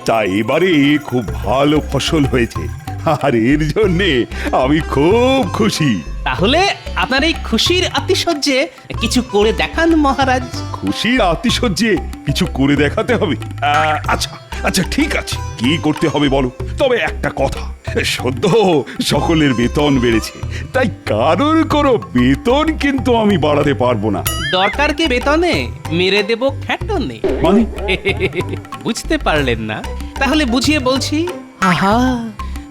তা এবারে খুব ভালো ফসল হয়েছে, আর এর জন্যে আমি খুব খুশি। তাহলে আপনার এই খুশির আতিশয্যে কিছু করে দেখান মহারাজ। খুশির আতিশয্যে কিছু করে দেখাতে হবে? আচ্ছা আচ্ছা, ঠিক আছে, কি করতে হবে বলো। তবে একটা কথা, সদ্য সকলের বেতন বেড়েছে, তাই কারোর কোনো বেতন কিন্তু আমি বাড়াতে পারবো না। দরকার কি বেতনে, মেরে দেব খ্যাটনে। মানে বুঝতে পারলেন না? তাহলে বুঝিয়ে বলছি। আহা,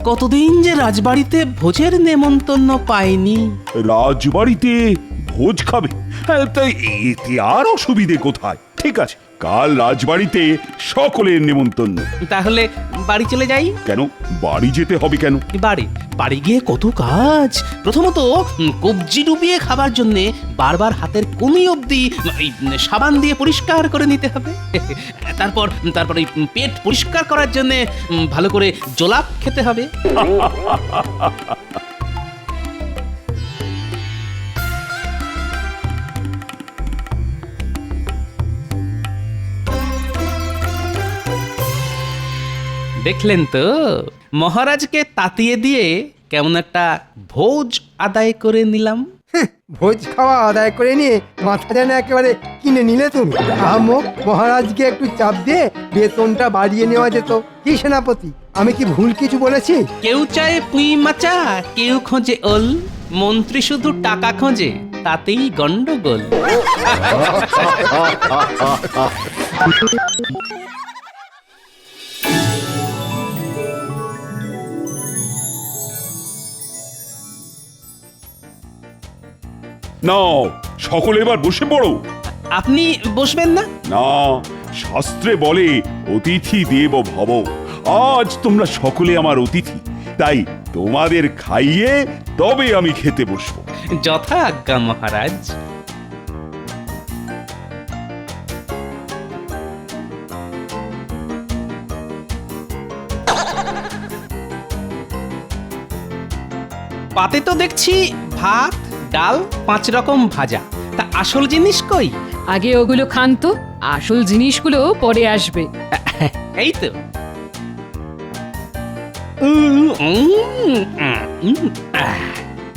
কতদিন যে রাজবাড়িতে ভোজের নেমন্তন্ন পাইনি। রাজবাড়িতে ভোজ খাবে? তাই এতে আর অসুবিধে কোথায়? ঠিক আছে, কাল রাজবাড়িতে সকলের নেমন্তন্ন। তাহলে বাড়ি চলে যাই। কেন বাড়ি যেতে হবে কেন? বাড়ি গিয়ে কত কাজ। প্রথমত কবজি ডুবিয়ে খাবার জন্য বারবার হাতের কুনি অবধি সাবান দিয়ে পরিষ্কার করে নিতে হবে। তারপর এই পেট পরিষ্কার করার জন্য ভালো করে জোলাপ খেতে হবে। দেখলেন তো, মহারাজকে তাতিয়ে দিয়ে কেমন একটা ভোজ আদায় করে নিলাম। ভোজ খাওয়া আদায় করে নিয়ে মাথা যেন একেবারে কিনে নিলে তুমি। আহমক, মহারাজকে একটু চাপ দিয়ে বেতনটা বাড়িয়ে নেওয়া যেত। কি সেনাপতি, আমি কি ভুল কিছু বলেছি? কেউ চায় পুঁই মাচা, কেউ খোঁজে ওল, মন্ত্রী শুধু টাকা খোঁজে, তাতেই গন্ডগোল। নাও, সকলে এবার বসে পড়ো। আপনি বসবেন না? না, শাস্ত্রে বলে অতিথি দেব ভব। আজ তোমরা সকলে আমার অতিথি, তাই তোমাদের খাইয়ে তবে আমি খেতে বসবো। যথা আজ্ঞা মহারাজ। পাতে তো দেখছি ভাত, ডাল, 5 রকম ভাজা। তা আসল জিনিস কই? আগে ওগুলো খান তো, আসল জিনিসগুলো পরে আসবে। এই তো।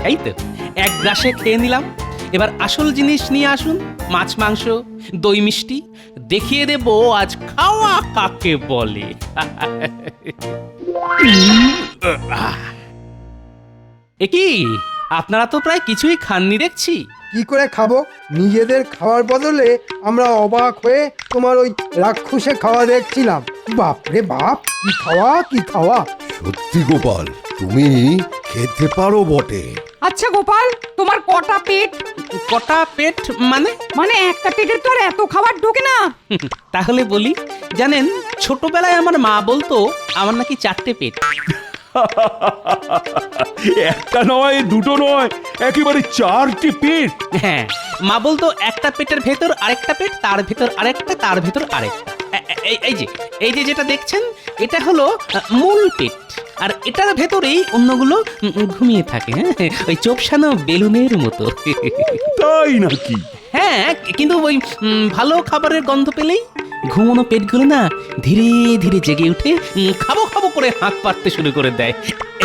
এই তো, এক গ্রাসে খেয়ে নিলাম। এবার আসল জিনিস নিয়ে আসুন, মাছ, মাংস, দই, মিষ্টি। দেখিয়ে দেব আজ খাওয়া কাকে বলে। একি, আপনারা তো প্রায় কিছুই খাননি দেখছি। কি করে খাবো? নিজেদের খাওয়ার বদলে আমরা অবাক হয়ে তোমার ওই রাক্ষসে খাওয়া দেখছিলাম। বাপরে বাপ, কি খাওয়া কি খাওয়া! সত্যি গোপাল, তুমি খেতে পারো বটে। আচ্ছা গোপাল, তোমার কটা পেট? কটা পেট মানে? মানে একটা পেটের তো আর এত খাবার ঢোকে না। তাহলে বলি, জানেন ছোটবেলায় আমার মা বলতো আমার নাকি 4টে পেট। একটা নয়, দুটো নয়, একেবারে 4টে পেট। হ্যাঁ, মা বলতো একটা পেটের ভেতর আরেকটা পেট, তার ভেতর আরেকটা, তার ভেতর আরেকটা। এই যে যেটা দেখছেন, এটা হলো মূল পেট, আর এটার ভেতরেই অন্যগুলো ঘুমিয়ে থাকে। হ্যাঁ, ওই চোপসানো বেলুনের মতো। তাই নাকি? হ্যাঁ, কিন্তু ওই ভালো খাবারের গন্ধ পেলেই ঘুমোনো পেটগুলো না ধীরে ধীরে জেগে উঠে খাবো খাবো করে হাঁক পাততে শুরু করে দেয়।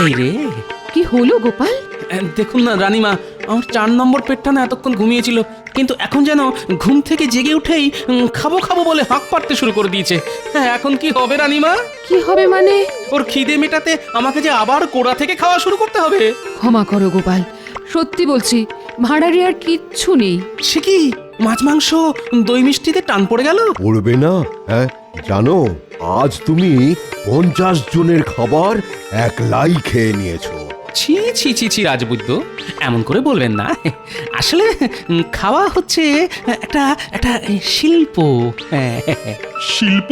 এই রে, কি হলো গোপাল? দেখুন না রানীমা, আমার 4 নম্বর পেটটা না এতক্ষণ ঘুমিয়েছিল, কিন্তু এখন যেন ঘুম থেকে জেগে উঠেই খাবো খাবো বলে হাঁক পাততে শুরু করে দিয়েছে। হ্যাঁ, এখন কি হবে রানীমা? কি হবে মানে? ওর খিদে মেটাতে আমাকে যে আবার কোড়া থেকে খাওয়া শুরু করতে হবে। ক্ষমা করো গোপাল, সত্যি বলছি, ভাঁড়ারে আর কিচ্ছু নেই। সে কি, মাছ, মাংস, দই, মিষ্টিতে টান পড়ে গেল? পড়বে না? হ্যাঁ, জানো আজ তুমি 50 জনের খাবার একলাই খেয়ে নিয়েছো। ছি ছি ছি ছি রাজবৈদ্য, এমন করে বলবেন না। আসলে খাওয়া হচ্ছে একটা একটা শিল্প। শিল্প?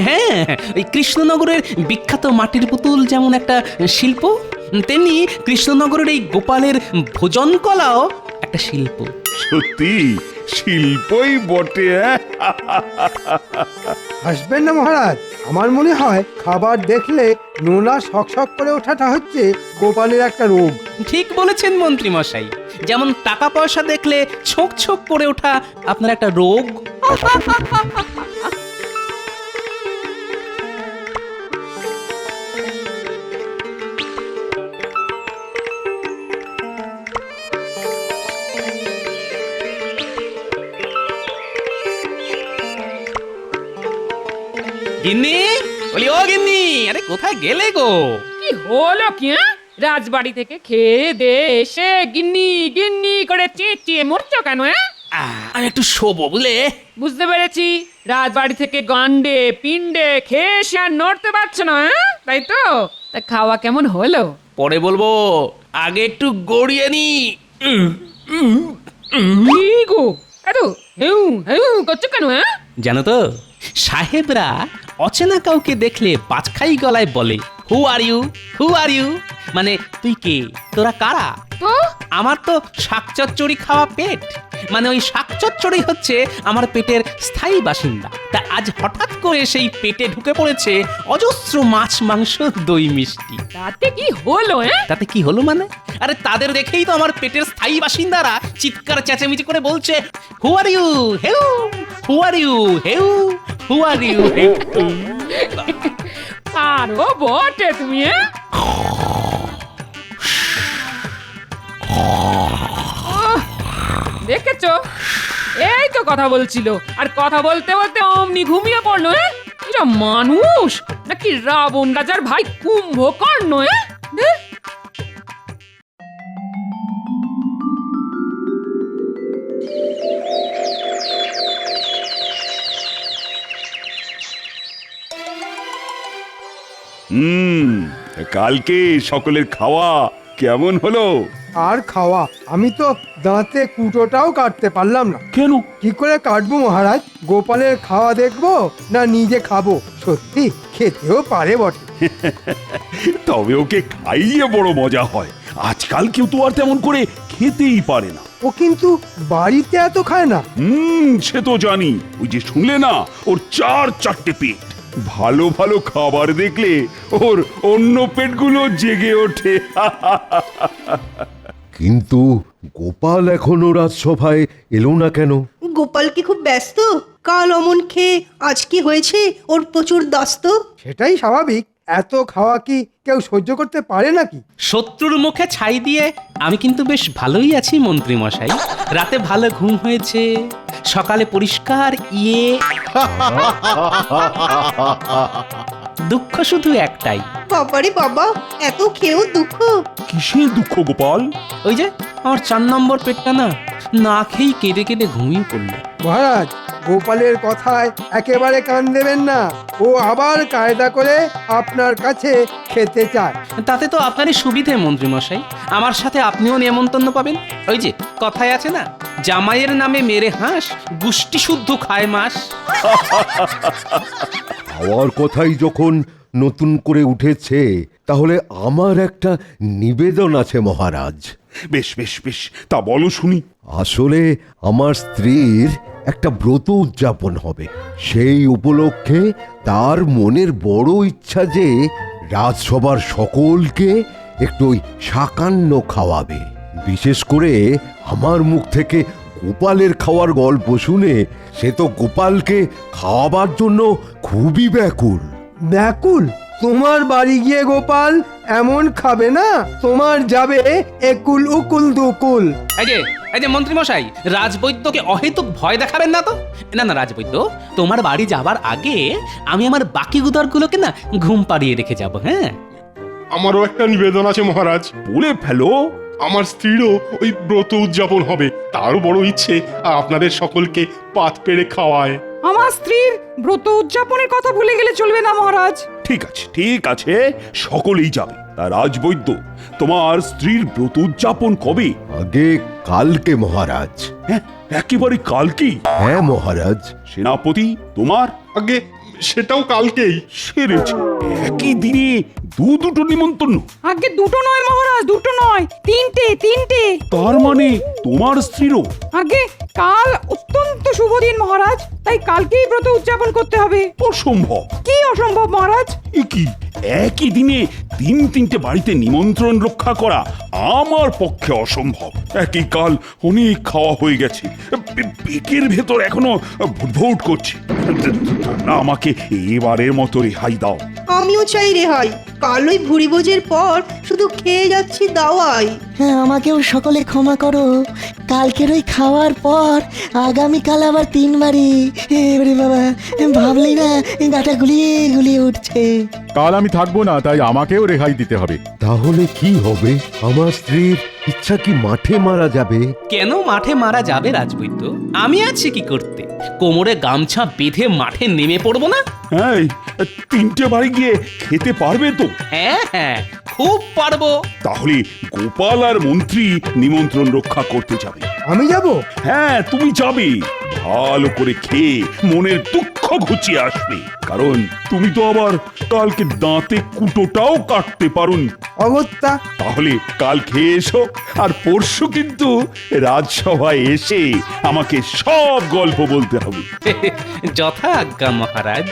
হ্যাঁ, ওই কৃষ্ণনগরের বিখ্যাত মাটির পুতুল যেমন একটা শিল্প, তেমনি কৃষ্ণনগরের এই গোপালের ভোজন কলাও একটা শিল্প। সত্যি শিল্পই বটে। হাসবেন না মহারাজ, আমার মনে হয় খাবার দেখলে নোনা শক করে ওঠাটা হচ্ছে গোপালের একটা রোগ। ঠিক বলেছেন মন্ত্রী মশাই, যেমন টাকা পয়সা দেখলে ছোক ছোক করে ওঠা আপনার একটা রোগ। গিন্নি, বলি ও গিন্নি, আরে কোথায় গেলে গো? কি হলো কি হ্যাঁ? রাজবাড়ি থেকে খেয়ে দে এসে গিন্নি গিন্নি করে চেঁচিয়ে মরছো কেন হ্যাঁ? আমি একটু শোবো বুঝলে। বুঝতে পেরেছি, রাজবাড়ি থেকে গান্ডে পিণ্ডে খেয়ে এসে আর নড়তে পারছো না হ্যাঁ? তাই তো? তা খাওয়া কেমন হলো? পরে বলবো, আগে একটু গড়িয়ে নি। কি গো এত হেউ হেউ করছো কেন হ্যাঁ? জানো তো, সাহেবরা অচেনা কাউকে দেখলে বাজখাই গলায় বলে, হু are you, who are you, মানে তুই কে, তোরা কারা? তো আমার তো শাকচচ্চড়ি খাওয়া পেট, মানে ওই শাকচচ্চড়ি হচ্ছে আমার পেটের স্থায়ী বাসিন্দা। তা আজ হঠাৎ করে সেই পেটে ঢুকে পড়েছে অজস্র মাছ মাংস দই মিষ্টি। তাতে কি হলো হ্যাঁ? তাতে কি হলো মানে? আরে তাদের দেখেই তো আমার পেটের স্থায়ী বাসিন্দারা চিৎকার চেঁচামেচি করে বলছে, হু আর ইউ হেউ, হু আর ইউ হেউ, হু আর ইউ হেউ। আরো বটে তুমি হ্যাঁ? আহ, দেখেছো, এই তো কথা বলছিল, আর কথা বলতে বলতে অমনি ঘুমিয়ে পড়লো হ্যাঁ? এটা মানুষ নাকি রাবণ রাজার ভাই কুম্ভকর্ণ হ্যাঁ? হ্যাঁ? কালকে সকলের খাওয়া কেমন হলো? আর খাওয়া, আমি তো দাঁতে কুটোটাও কাটতে পারলাম না। কেন? কি করে কাটবো মহারাজ? গোপালের খাওয়া দেখবো না নিজে খাবো? সত্যি খেতেও পারে বটে। তবে ওকে খাইয়ে বড় মজা হয়। আজকাল কেউ তো আর তেমন করে খেতেই পারে না। ও কিন্তু বাড়িতে এত খায় না। সে তো জানি। ওই যে শুনলে না, ওর চারটে পেট। ভালো ভালো খাবার দেখলে ওর অন্য পেটগুলো জেগে ওঠে। কিন্তু গোপাল এখনো রাজসভায় এলো না কেন? গোপাল কি খুব ব্যস্ত? কাল অমন খেয়ে আজ কি হয়েছে ওর প্রচুর দাস্ত। সেটাই স্বাভাবিক। এত খাওয়া কি কেউ সহ্য করতে পারে নাকি? শত্রুর মুখে ছাই দিয়ে আমি কিন্তু বেশ ভালোই আছি মন্ত্রী মশাই। রাতে ভালো ঘুম হয়েছে, সকালে পরিষ্কার দুঃখ শুধু একটাই। বাবারে বাবা, এত খেয়েও দুঃখ? কিসের দুঃখ গোপাল? ওই যে আমার 4 নম্বর পেটটা না খেয়েই কেঁদে কেঁদে ঘুমিয়ে পড়লো। মহারাজ, গোপালের কথায় একেবারে কান দেবেন না। ও আবার কায়দা করে আপনার কাছে খেতে চায়। তাতে তো আপনারই সুবিধে মন্ত্রী মশাই, আমার সাথে আপনিও নেমন্তন্ন পাবেন। ওই যে কথায় আছে না, জামাইয়ের নামে মেরে হাঁস, গুষ্টি শুদ্ধ খায় মাস। খাওয়ার কথাই যখন নতুন করে উঠেছে, তাহলে আমার একটা নিবেদন আছে মহারাজ। বেশ বেশ বেশ, তা বলো শুনি। আসলে আমার স্ত্রীর একটা ব্রত উদযাপন হবে। সেই উপলক্ষে তার মনের বড় ইচ্ছা যে রাজসভার সকলকে একটু ওই শাকান্ন খাওয়াবে। বিশেষ করে আমার মুখ থেকে গোপালের খাওয়ার গল্প শুনে সে তো গোপালকে খাওয়াবার জন্য খুবই ব্যাকুল। ব্যাকুল? তোমার বাড়ি গিয়ে গোপাল এমন খাবে না, তোমার যাবে একুল উকুল দুকুল। এই যে মন্ত্রী মশাই, রাজবৈদ্যকে অহেতুক ভয় দেখাবেন না তো। না রাজবৈদ্য, তোমার বাড়ি যাবার আগে আমি আমার বাকি গুদরগুলোকে না ঘুম পাড়িয়ে রেখে যাব। হ্যাঁ, আমারও একটা নিবেদন আছে মহারাজ। বলে ফেলো। আমার স্ত্রীরও ওই ব্রত উদযাপন হবে, তারও বড় ইচ্ছে আপনাদের সকলকে পাত পেড়ে খাওয়ায়। আমার স্ত্রীর ব্রত উদযাপনের কথা ভুলে গেলে চলবে না মহারাজ। ঠিক আছে ঠিক আছে, সকলেই যাবে। তা রাজবৈদ্য, তোমার স্ত্রীর ব্রত উদযাপন কবে? আগে কালকে মহারাজ। হ্যাঁ, একেবারে কালকেই? হ্যাঁ মহারাজ। সেনাপতি তোমার? আগে সেটাও কালকেই। সেরেছে, একই দিনে দুটো নিমন্ত্রণ? আগে দুটো নয় মহারাজ, দুটো নয়, তিনটে। তার মানে তোমার স্ত্রীরও? আগে কাল অত্যন্ত শুভ দিন মহারাজ, তাই কালকেই ব্রত উদযাপন করতে হবে। অসম্ভব। কি অসম্ভব মহারাজ? এ কি, একই দিনে তিনটে বাড়িতে নিমন্ত্রণ রক্ষা করা আমার পক্ষে অসম্ভব। একই কাল অনেক খাওয়া হয়ে গেছে, পেটের ভেতর এখনো ভুটভুট করছে। তোমরা আমাকে এবারের মতো রেহাই দাও। আমিও চাই রেহাই। কাল ওই ভুরিভোজের পর শুধু খেয়ে যাচ্ছি দাওয়াই। হ্যাঁ, আমাকেও সকলে ক্ষমা করো। কালকের ওই খাওয়ার পর আগামীকাল আবার 3 বাড়ি। এবারে বাবা, ভাবলি না গাটা গুলিয়ে গুলিয়ে উঠছে। কাল আমি থাকবো না, তাই আমাকেও রেহাই দিতে হবে। তাহলে কি হবে? আমার স্ত্রীর ইচ্ছা কি মাঠে মারা যাবে? কেন মাঠে মারা যাবে রাজবৈদ্য? আমি আছি কি করতে? কোমরে গামছা বেঁধে মাঠে নেমে পড়বো না? হ্যাঁ, 3টে বাড়ি গিয়ে খেতে পারবে তো? হ্যাঁ হ্যাঁ, খুব পারবো। তাহলে গোপাল আর মন্ত্রী নিমন্ত্রণ রক্ষা করতে যাবে। আমি যাব? হ্যাঁ, তুমি যাবে। ভালো করে খেয়ে মনের দুঃখ ঘুচিয়ে আসবে, কারণ তুমি তো আবার কালকে দাঁতে কুটোটাও কাটতে পারোনি। অগত্যা। তাহলে কাল খেয়ে এসো, আর পরশু কিন্তু রাজসভায় এসে আমাকে সব গল্প বলতে হবে। যথা আজ্ঞা মহারাজ।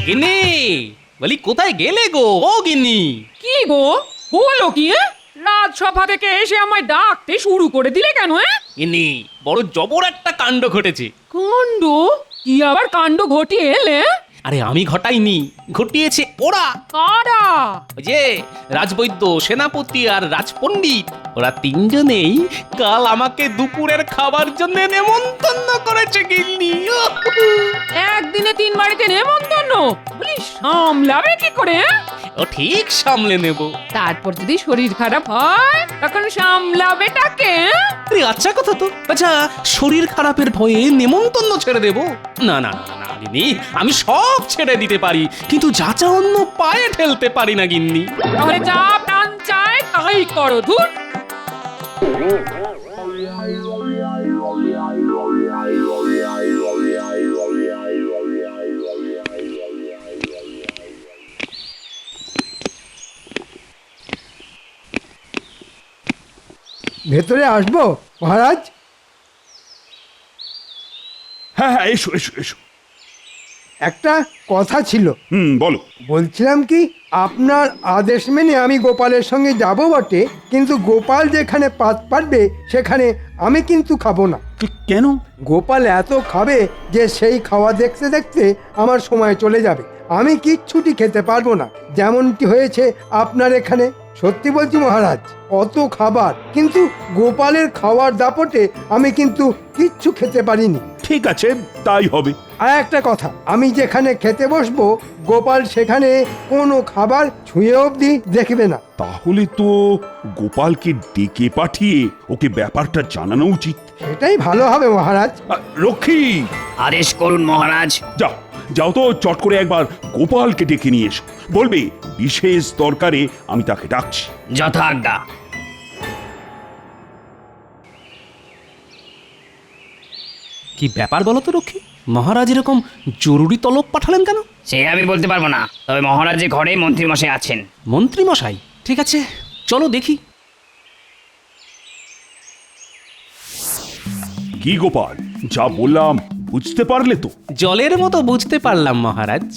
গিন্নি, বলি কোথায় গেলে গো? ও গিন্নি! কি গো, হলো কি? রাজসভা থেকে এসে আমায় ডাকতে শুরু করে দিলে কেন? গিন্নি, বড় জবর একটা কাণ্ড ঘটেছে। কাণ্ড? কি আবার কাণ্ড ঘটিয়ে এলে? আরে আমি ঘটাইনি, ঘটিয়েছে ওরা। কারা? ওই যে রাজবৈদ্য, সেনাপতি আর রাজপণ্ডিত, ওরা 3 জনেই কাল আমাকে দুপুরের খাবার জন্য নেমন্তন্ন করেছে গিন্নি। একদিনে 3 বাড়িতে নেমন্তন্ন? বলি সামলাবে কি করে? ও ঠিক সামলে নেব। তারপর যদি শরীর খারাপ হয় তখন সামলাবেটাকে? আরে আচ্ছা কথা তো। আচ্ছা, শরীর খারাপের ভয়ে নেমন্তন্ন ছেড়ে দেব? না না না না গিন্নি, আমি সব ছেড়ে দিতে পারি, কিন্তু যাচা অন্য পায়ে ঠেলতে পারি না গিন্নি। তাহলে যা প্রাণ চায় তাই করো। ধুর। ভেতরে আসবো মহারাজ? হ্যাঁ হ্যাঁ, এসো এসো এসো। একটা কথা ছিল। বলো। বলছিলাম কি, আপনার আদেশ মেনে আমি গোপালের সঙ্গে যাব বটে, কিন্তু গোপাল যেখানে পাত পারবে সেখানে আমি কিন্তু খাবো না। কেন? গোপাল এত খাবে যে সেই খাওয়া দেখতে দেখতে আমার সময় চলে যাবে। আমি কিচ্ছুটি খেতে পারবো না, যেমনটি হয়েছে আপনার এখানে। সত্যি বলছি মহারাজ, অত খাবার, কিন্তু গোপালের খাওয়ার দাপটে আমি কিন্তু কিচ্ছু খেতে পারিনি। ঠিক আছে, তাই হবে। আর একটা কথা, আমি যেখানে খেতে বসবো গোপাল সেখানে কোনো খাবার ছুঁয়ে অবধি দেখবে না। তাহলে তো গোপালকে ডেকে পাঠিয়ে ওকে ব্যাপারটা জানানো উচিত। সেটাই ভালো হবে মহারাজ। রক্ষী, আদেশ করুন মহারাজ। যাও যাও তো, চট করে একবার গোপালকে ডেকে নিয়ে এসো। বলবে বিশেষ দরকারে আমি তাকে ডাকছি। যথা আজ্ঞা। কি ব্যাপার বলো তো রক্ষী? মহারাজ এরকম জরুরি তলব পাঠালেন কেন? সে আমি বলতে পারবো না, তবে মহারাজের ঘরে মন্ত্রী মশাই আছেন। মন্ত্রী মশাই? ঠিক আছে, চলো দেখি। কি গোপাল, যা বললাম বুঝতে পারলে তো? জলের মতো বুঝতে পারলাম মহারাজ।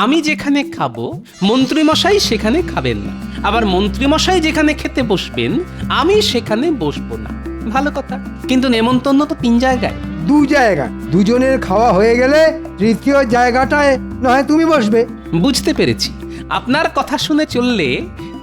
আমি যেখানে খাবো মন্ত্রী মশাই সেখানে খাবেন না, আবার মন্ত্রী মশাই যেখানে খেতে বসবেন আমি সেখানে বসবো না। ভালো কথা, কিন্তু নেমন্তন্ন তো 3 জায়গায়। 2 জায়গা, দুজনের খাওয়া হয়ে গেলে তৃতীয় জায়গাটায় নয় তুমি বসবে। বুঝতে পেরেছি, আপনার কথা শুনে চললে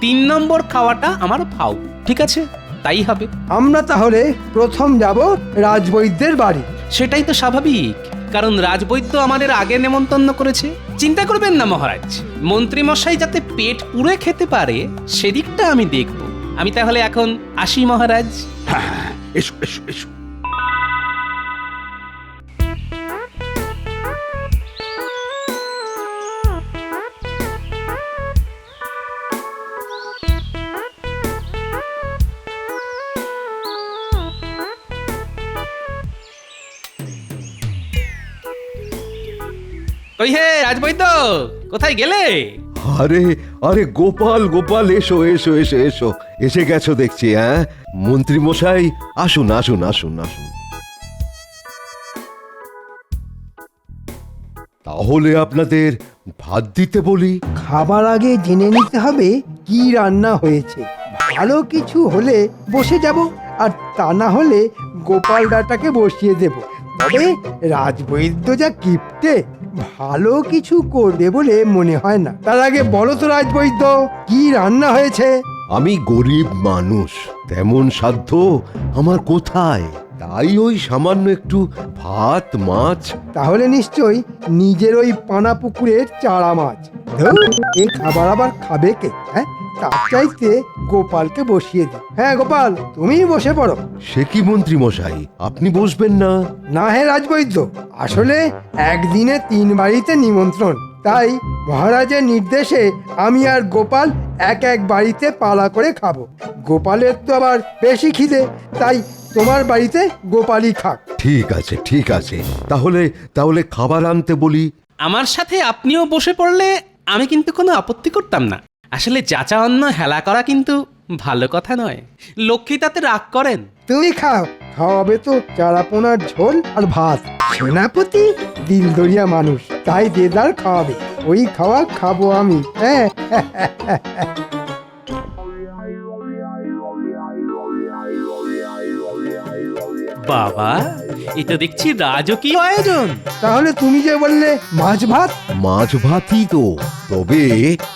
3 নম্বর খাওয়াটা আমার ফাও। ঠিক আছে, তাই হবে। আমরা তাহলে প্রথম যাব রাজবৈদ্যের বাড়ি। সেটাই তো স্বাভাবিক, কারণ রাজবৈদ্য আমাদের আগে নেমন্তন্ন করেছে। চিন্তা করবেন না মহারাজ, মন্ত্রী মশাই যাতে পেট পুড়ে খেতে পারে সেদিকটা আমি দেখব। আমি তাহলে এখন আসি মহারাজ। হ্যাঁ হ্যাঁ, এসো এসো এসো। ওই হে রাজবৈদ্য, কোথায় গেলে? আরে আরে গোপাল গোপাল, এসো এসো এসো এসো, এসে গেছো দেখছি। হ্যাঁ মন্ত্রী মশাই, আসুন আসুন আসুন আসুন। তাহলে আপনাদের ভাত দিতে বলি। খাবার আগে জেনে নিতে হবে কি রান্না হয়েছে। ভালো কিছু হলে বসে যাব, আর তা না হলে গোপাল ডাটাকে বসিয়ে দেব। তবে রাজবৈদ্য যা কিপ্টে, ভালো কিছু করবে বলে মনে হয় না। তার আগে বলো তো রাজবৈদ্য, কি রান্না হয়েছে? আমি গরিব মানুষ, তেমন সাধ্য আমার কোথায়, তাই ওই সামান্য একটু ভাত মাছ। তাহলে নিশ্চয়ই নিজের ওই পানা পুকুরের চারা মাছ। ধুর, এ খাবার আবার খাবে কে? হ্যাঁ, তার চাইতে গোপালকে বসিয়ে দিই। হ্যাঁ গোপাল, তুমিই বসে পড়ো। সে কি মন্ত্রী মশাই, আপনি বসবেন না? না হে রাজবৈদ্য, আসলে একদিনে 3 বাড়িতে নিমন্ত্রণ, তাই মহারাজের নির্দেশে আমি আর গোপাল এক এক বাড়িতে পালা করে খাবো। গোপালের তো আবার বেশি খিদে, তাই তোমার বাড়িতে গোপালই খাক। ঠিক আছে ঠিক আছে, তাহলে তাহলে খাবার আনতে বলি। আমার সাথে আপনিও বসে পড়লে আমি কিন্তু কোনো আপত্তি করতাম না। আসলে যাচা অন্ন হেলা করা কিন্তু ভালো কথা নয়, লক্ষ্মী তাতে রাগ করেন। তুমি খাও, খাওয়াবে তো চারাপোনার ঝোল আর ভাত। সেনাপতি দিলদরিয়া মানুষ, তাই দেদার খাওয়াবে। ওই খাওয়া খাবো আমি। হ্যাঁ বাবা, এটা দেখছি রাজকীয় আয়োজন। তাহলে তুমি যে বললে মাছ ভাত? মাছ ভাতই তো, তবে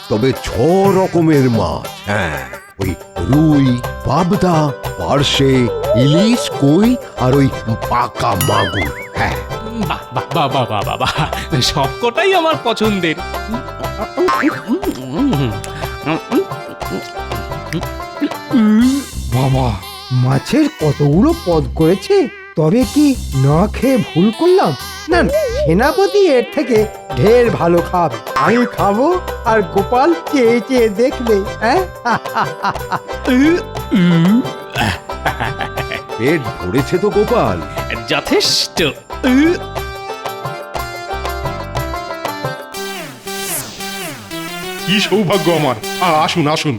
তবে 6 রকমের মাছ। হ্যাঁ, ওই রুই, পাবদা, পার্শে, ইলিশ, কই আর ওই পাকা মাগুর। হ্যাঁ, বাহ বাহ বাহ বাহ বাহ বাহ, সবকটাই আমার পছন্দের। বাবা, মাছের কতগুলো পদ করেছে। তবে কি না খেয়ে ভুল করলাম? না না, সেনাপতি এর থেকে ঢের ভালো খাবে। আমি খাবো আর গোপাল চেয়ে চেয়ে দেখবে। হ্যাঁ পেট ভরেছে তো গোপাল? যথেষ্ট। কি সৌভাগ্য আমার। আসুন আসুন।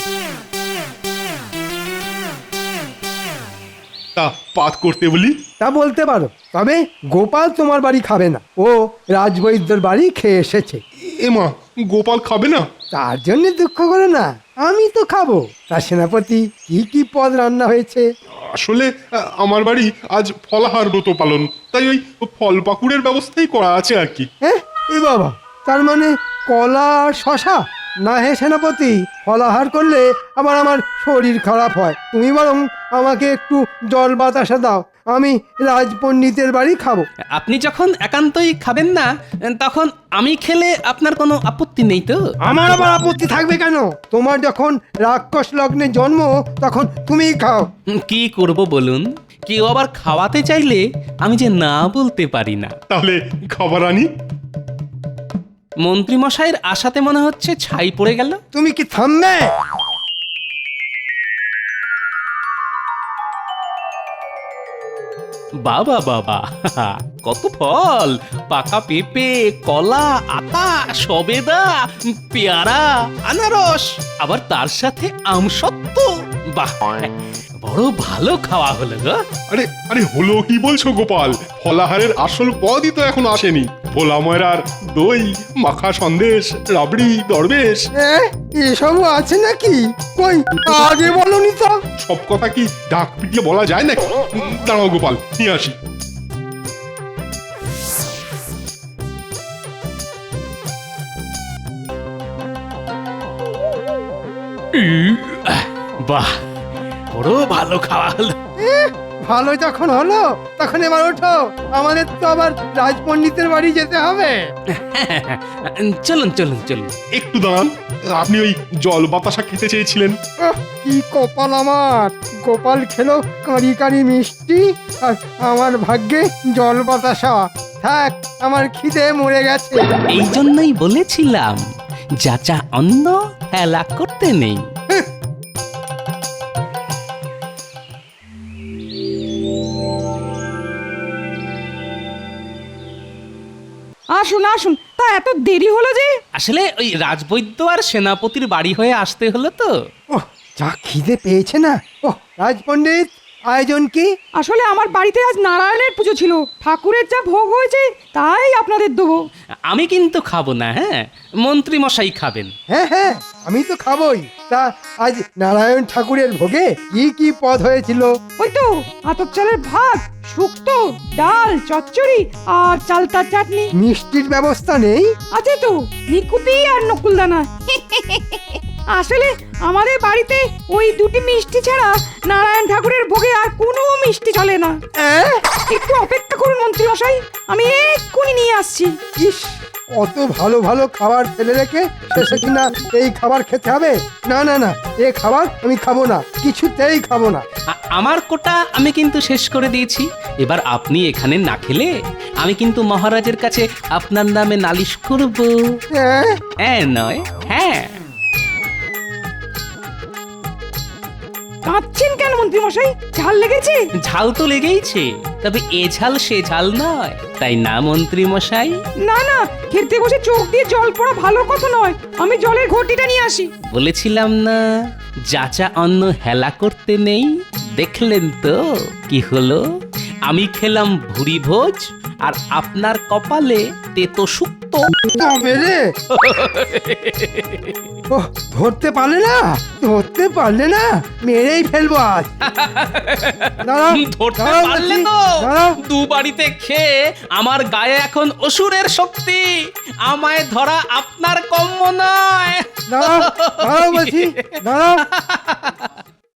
তা পাত করতে বলি? তা বলতে পারো, তবে গোপাল তোমার বাড়ি খাবে না। ও রাজবৈদ্যর বাড়ি খেয়ে এসেছে। এমা, গোপাল খাবে না? তার জন্য দুঃখ করে না, আমি তো খাবো। তা সেনাপতি, কি কি পদ রান্না হয়েছে? আসলে আমার বাড়ি আজ ফলাহার ব্রত পালন, তাই ওই ফল পাকুড়ের ব্যবস্থাই করা আছে আর কি। হ্যাঁ, এ বাবা, তার মানে কলা আর শশা? না হে সেনাপতি, ফলাহার করলে আবার আমার শরীর খারাপ হয়। তুমি বরং আমাকে একটু জল বাতাসা দাও, আমি রাজপণ্ডিতের বাড়ি খাবো। আপনি যখন একান্তই খাবেন না, তখন আমি খেলে আপনার কোনো আপত্তি নেই তো? আমার আবার আপত্তি থাকবে কেন? তোমার যখন রাক্ষস লগ্নে জন্ম, তখন তুমিই খাও। কি করব বলুন? কেউ আবার খাওয়াতে চাইলে আমি যে না বলতে পারি না। তাহলে খাবার আনি? মন্ত্রী মশাইয়ের আশাতে মনে হচ্ছে ছাই পড়ে গেল। তুমি কি থামবে? বাবা বাবা, কত ফল! পাকা পেঁপে, কলা, আতা, সবেদা, পেয়ারা, আনারস, আবার তার সাথে আমসত্ত্ব। বাহ, বড় ভালো খাওয়া হলো গো। আরে আরে, হলো কি বলছো গোপাল? ফলাহারের আসল পদই তো এখন আসেনি। ভোলা ময়রার দই, মাখা সন্দেশ, রাবড়ি, দরবেশ, এসবও আছে নাকি? কই, আগে বলনি তো। সব কথা কি ঢাক পিটিয়ে বলা যায় নাকি? দাঁড়াও গোপাল, নিয়ে আসি। বাহ, বড় ভালো খাওয়া হলো। ভালো যখন হলো, তখন এবার ওঠো, আমাদের তো আবার রাজপণ্ডিতের বাড়ি যেতে হবে। চলুন চলুন চলুন। একটু দাঁড়ান, আপনি ওই জল বাতাসা খেতে চেয়েছিলেন। কি কপাল আমার! গোপাল খেলো কাঁড়ি কাঁড়ি মিষ্টি, আর আমার ভাগ্যে জল বাতাসা। থাক, আমার খিদে মরে গেছে। এই জন্যই বলেছিলাম, যাচা অন্ন হেলা করতে নেই। আসুন আসুন তা এত দেরি হলো যে? আসলে ওই রাজবৈদ্য আর সেনাপতির বাড়ি হয়ে আসতে হলো তো। ওহ যা খিদে পেয়েছে না। ওহ রাজপণ্ডিত, আয়োজন কি? আসলে আমার বাড়িতে আজ নারায়ণের পুজো ছিল, ঠাকুরের যা ভোগ হয়েছে তাই আপনাদের দেবো। আমি কিন্তু খাবো না, হ্যাঁ, মন্ত্রী মশাই খাবেন। হ্যাঁ হ্যাঁ, আমি তো খাবই। তা আজ নারায়ণ ঠাকুরের ভোগে কি কি পদ হয়েছিল? ওই তো আতপ চালের ভাত, শুক্তো, ডাল, চচ্চড়ি আর চালতার চাটনি। মিষ্টির ব্যবস্থা নেই? আছে তো, নিকুতি আর নকুলদানা। আসলে আমাদের বাড়িতে ওই দুটি মিষ্টি ছাড়া নারায়ণ ঠাকুরের ভোগে আর কোনো মিষ্টি চলে না। একটু অপেক্ষা করুন মন্ত্রী মশাই, আমি এক্ষুনি নিয়ে আসছি। ইস, অত ভালো ভালো খাবার ফেলে রেখে শেষে কিনা এই খাবার খেতে হবে? না না না, এ খাবার আমি খাবো না, কিছুতেই খাবো না। আমার কোটা আমি কিন্তু শেষ করে দিয়েছি। এবার আপনি এখানে না খেলে আমি কিন্তু মহারাজের কাছে আপনার নামে নালিশ করব। হ্যাঁ নয় হ্যাঁ। কাঁদছেন কেন মন্ত্রী মশাই? ঝাল লেগেছে? ঝাল তো লেগেইছে, তবে এ ঝাল সে ঝাল নয়, তাই না মন্ত্রী মশাই? না না, খেতে বসে চোখ দিয়ে জল পড়া ভালো কথা নয়। আমি জলের ঘটিটা নিয়ে আসি। বলেছিলাম না যাচা অন্ন হেলা করতে নেই। দেখলেন তো কি হলো? আমি খেলাম ভুরি ভোজ আর আপনার কপালে তেতো শুক্তো। তবে রে, ওহ, ধরতে পারলে না, ধরতে পারলে না, মেরেই ফেলবো আজ। দাঁড়াও, ধরতে দাঁড়াও পারলে বলছি, তো দাঁড়াও। দু বাড়িতে খেয়ে আমার গায়ে এখন অসুরের শক্তি। আমায় ধরা আপনার কম্য নয়। দাঁড়াও, দাঁড়াও বলছি, দাঁড়াও।